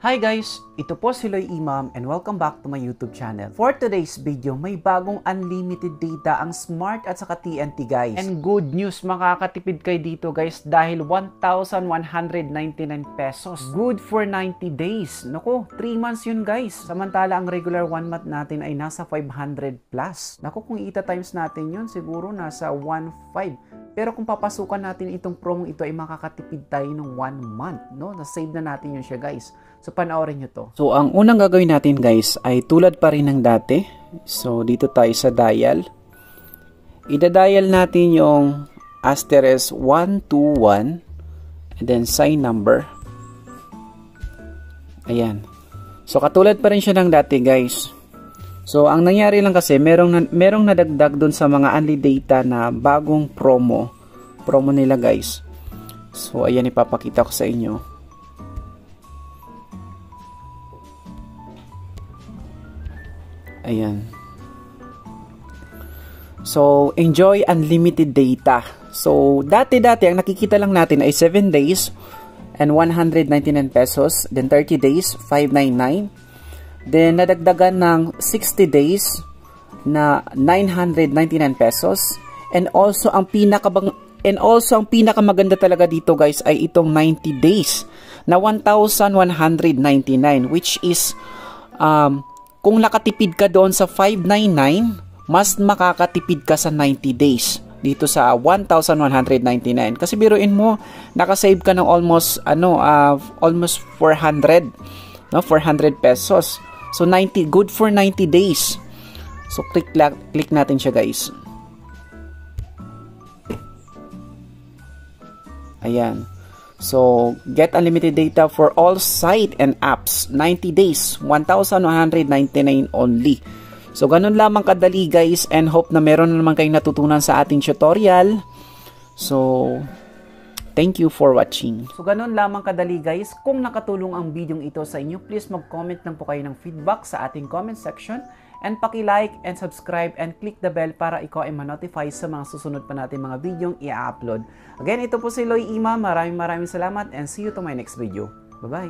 Hi guys! Ito po si Loy Imam and welcome back to my YouTube channel. For today's video, may bagong unlimited data ang Smart at saka TNT guys. And good news, makakatipid kayo dito guys dahil 1,199 pesos. Good for 90 days. Naku, 3 months yun guys. Samantala ang regular 1 month natin ay nasa 500 plus. Naku, kung times natin yun, siguro nasa 1.5. Pero kung papasukan natin itong promo ito ay makakatipid tayo ng 1 month, no? Na-save na natin yun siya guys. So panoorin nyo to. So ang unang gagawin natin guys ay tulad pa rin ng dati. So dito tayo sa dial. Ida-dial natin yung asterisk 121 and then sign number. Ayan. So katulad pa rin siya ng dati guys. So, ang nangyari lang kasi, merong nadagdag dun sa mga unli data na bagong promo nila guys. So, ayan, ipapakita ko sa inyo. Ayan. So, enjoy unlimited data. So, dati ang nakikita lang natin ay 7 days and 199 pesos. Then 30 days, 599. Then, nadagdagan ng 60 days na 999 pesos. And also, ang pinakamaganda talaga dito guys ay itong 90 days na 1,199, which is, kung nakatipid ka doon sa 599, mas makakatipid ka sa 90 days dito sa 1,199. Kasi biruin mo, nakasave ka ng almost 400, no? 400 pesos. So 90, good for 90 days. So click natin siya guys. Ayan. So get unlimited data for all site and apps. 90 days, 1,199 only. So ganun lamang kadali guys, and hope na meron na naman kayong natutunan sa ating tutorial. So thank you for watching. So, ganun lamang kadali guys. Kung nakatulong ang video ito sa inyo, please mag-comment lang po kayo ng feedback sa ating comment section. And paki-like and subscribe and click the bell para ikaw ay ma-notify sa mga susunod pa natin mga videong i-upload. Again, ito po si Loy Imam. Maraming salamat and see you to my next video. Bye-bye!